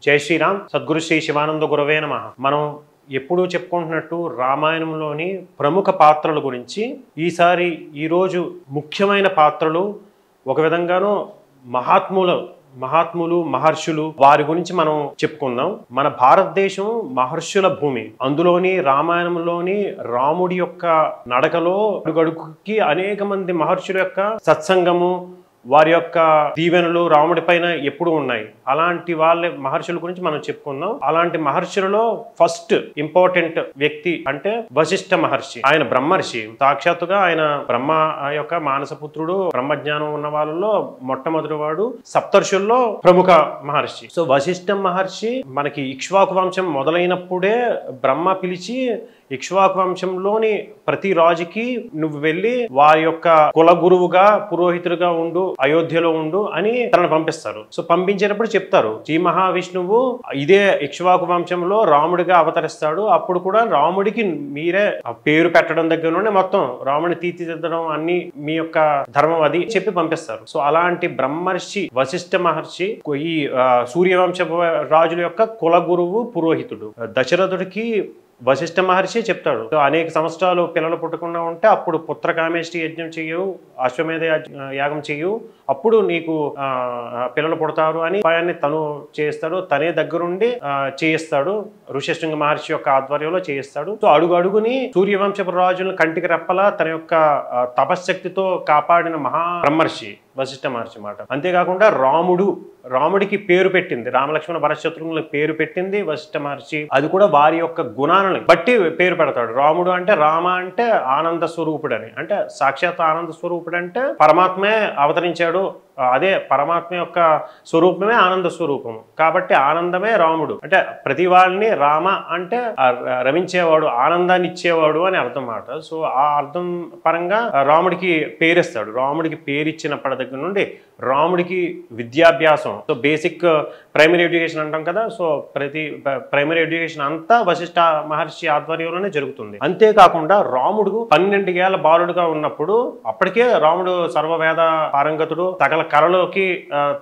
జై శ్రీరామ్. సద్గురు శ్రీ శివానంద గురవే నమః. మనం ఎప్పుడూ చెప్పుకుంటున్నట్టు రామాయణంలోని ప్రముఖ పాత్రల గురించి ఈరోజు ముఖ్యమైన పాత్రలు ఒక విధంగానూ మహాత్ములు మహర్షులు వారి గురించి మనం చెప్పుకుందాం. మన భారతదేశం మహర్షుల భూమి. అందులోని రామాయణంలోని రాముడి యొక్క నడకలో అడుగడుగుకి అనేక మంది మహర్షుల యొక్క సత్సంగము, వారి యొక్క దీవెనలు రాముడి పైన ఎప్పుడు ఉన్నాయి. అలాంటి వాళ్ళ మహర్షుల గురించి మనం చెప్పుకుందాం. అలాంటి మహర్షులలో ఫస్ట్ ఇంపార్టెంట్ వ్యక్తి అంటే వశిష్ఠ మహర్షి. ఆయన బ్రహ్మర్షి. సాక్షాత్తుగా ఆయన బ్రహ్మ యొక్క మానసపుత్రుడు. బ్రహ్మజ్ఞానం ఉన్న వాళ్ళలో మొట్టమొదటి వాడు. సప్తర్షుల్లో ప్రముఖ మహర్షి. సో వశిష్ఠ మహర్షి మనకి ఇక్ష్వాకు వంశం మొదలైనప్పుడే బ్రహ్మ పిలిచి ఇక్ష్వాకు వంశంలోని ప్రతి రాజుకి నువ్వు వెళ్ళి వారి యొక్క కుల గురువుగా పురోహితుడిగా ఉండు, అయోధ్యలో ఉండు అని తనను పంపిస్తారు. సో పంపించేటప్పుడు చెప్తారు, శ్రీ మహావిష్ణువు ఇదే ఇక్ష్వాకు వంశంలో రాముడిగా అవతరిస్తాడు. అప్పుడు కూడా రాముడికి మీరే పేరు పెట్టడం దగ్గర నుండి మొత్తం రాముడిని తీర్చిదిద్దడం అన్ని మీ యొక్క ధర్మం అది చెప్పి పంపిస్తారు. సో అలాంటి బ్రహ్మర్షి వశిష్ఠ మహర్షి ఈ సూర్యవంశ రాజుల యొక్క కుల గురువు పురోహితుడు. దశరథుడికి వశిష్ఠ మహర్షి చెప్తాడు, అనేక సంవత్సరాలు పిల్లలు పుట్టకుండా ఉంటే అప్పుడు పుత్రకామేష్టి యజ్ఞం చెయ్యు, అశ్వమేధ యాగం చెయ్యు, అప్పుడు నీకు పిల్లలు పుడతారు అని ఉపాయాన్ని తను చేస్తాడు. తనే దగ్గరుండి చేయిస్తాడు. ఋష్యశృంగ మహర్షి యొక్క ఆధ్వర్యంలో చేయిస్తాడు. సో అడుగు అడుగుని సూర్యవంశపు రాజులను కంటికి రెప్పలా తన యొక్క తపశ్శక్తితో కాపాడిన మహా బ్రహ్మర్షి వశిష్ఠ మహర్షి మాట. అంతేకాకుండా రాముడికి పేరు పెట్టింది, రామలక్ష్మణ భరతశత్రుఘ్నులకు పేరు పెట్టింది వశిష్ఠ మహర్షి. అది కూడా వారి యొక్క గుణాలను బట్టి పేరు పెడతాడు. రాముడు అంటే రామ అంటే ఆనంద స్వరూపుడు అని, అంటే సాక్షాత్ ఆనంద స్వరూపుడు అంటే పరమాత్మే అవతరించాడు. అదే పరమాత్మ యొక్క స్వరూపమే ఆనంద స్వరూపము కాబట్టి ఆనందమే రాముడు. అంటే ప్రతి వాళ్ళని రామ అంటే రమించేవాడు, ఆనందాన్ని ఇచ్చేవాడు అని అర్థం మాట. సో ఆ అర్థం పరంగా రాముడికి పేరిస్తాడు. రాముడికి పేరిచ్చినప్పటి దగ్గర నుండి రాముడికి విద్యాభ్యాసం, సో బేసిక్ ప్రైమరీ ఎడ్యుకేషన్ అంటాం కదా, సో ప్రతి ప్రైమరీ ఎడ్యుకేషన్ అంతా వశిష్ఠ మహర్షి ఆధ్వర్యంలోనే జరుగుతుంది. అంతేకాకుండా రాముడు 12 ఏళ్ల బాలుడుగా ఉన్నప్పుడు అప్పటికే రాముడు సర్వవేద పారంగతుడు, సకల కళలోకి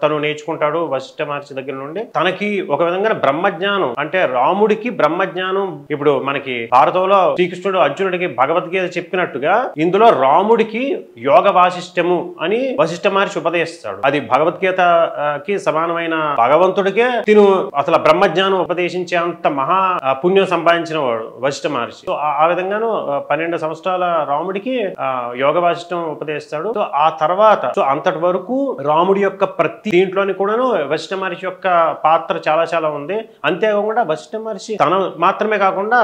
తను నేర్చుకుంటాడు వశిష్ఠ మహర్షి దగ్గర నుండి. తనకి ఒక విధంగా బ్రహ్మజ్ఞానం, అంటే రాముడికి బ్రహ్మజ్ఞానం ఇప్పుడు మనకి భారతంలో శ్రీకృష్ణుడు అర్జునుడికి భగవద్గీత చెప్పినట్టుగా ఇందులో రాముడికి యోగ వాసిష్టము అని వశిష్ఠ మహర్షి ఉపదేశిస్తాడు. అది భగవద్గీతకి సమానమైన భగవంతుడికే తిను అసలు బ్రహ్మజ్ఞానం ఉపదేశించే అంత మహా పుణ్యం సంపాదించిన వాడు వశిష్ఠ మహర్షి. సో ఆ విధంగాను 12 సంవత్సరాల రాముడికి యోగ వాసిష్టం ఉపదేశిస్తాడు. సో ఆ తర్వాత సో అంతటి వరకు రాముడి యొక్క ప్రతి దీంట్లోని కూడాను వశిష్ఠ మహర్షి యొక్క పాత్ర చాలా చాలా ఉంది. అంతేకాకుండా వశిష్ఠ మహర్షి తన మాత్రమే కాకుండా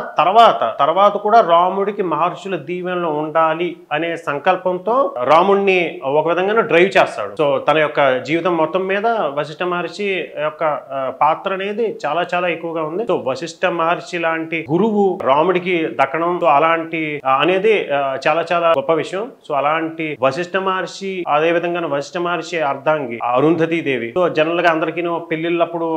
తర్వాత కూడా రాముడికి మహర్షుల దీవెనలో ఉండాలి అనే సంకల్పంతో రాముడిని ఒక విధంగా డ్రైవ్ చేస్తాడు. సో తన యొక్క జీవితం మొత్తం మీద వశిష్ఠ మహర్షి యొక్క పాత్ర అనేది చాలా చాలా ఎక్కువగా ఉంది. సో వశిష్ఠ మహర్షి లాంటి గురువు రాముడికి దక్కడం, సో అలాంటి అనేది చాలా చాలా గొప్ప విషయం. సో అలాంటి వశిష్ఠ మహర్షి, అదే విధంగా వశిష్ఠ మహర్షి అర్ధాంగి అరుంధతి దేవి. సో జనరల్ గా అందరికీ పెళ్లిళ్ళప్పుడు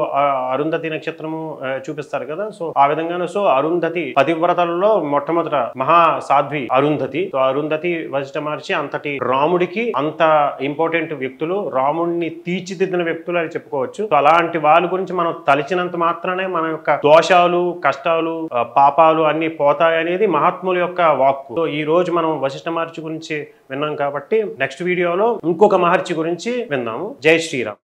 అరుంధతి నక్షత్రము చూపిస్తారు కదా, సో ఆ విధంగాను సో అరుంధతి పతివ్రతలలో మొట్టమొదట మహా సాధ్వి అరుంధతి. సో అరుంధతి వశిష్ఠ మహర్షి అంతటి రాముడికి అంత ఇంపార్టెంట్ వ్యక్తులు, రాముడిని తీర్చిదిద్దిన వ్యక్తులు అని చెప్పుకోవచ్చు. సో అలాంటి వాళ్ళ గురించి మనం తలిచినంత మాత్రమే మన యొక్క దోషాలు, కష్టాలు, పాపాలు అన్ని పోతాయి అనేది మహాత్ముల యొక్క వాక్కు. సో ఈ రోజు మనం వశిష్ఠ మహర్షి గురించి విన్నాం కాబట్టి నెక్స్ట్ వీడియోలో ఇంకొక మహర్షి గురించి విందాము. జై శ్రీరామ్.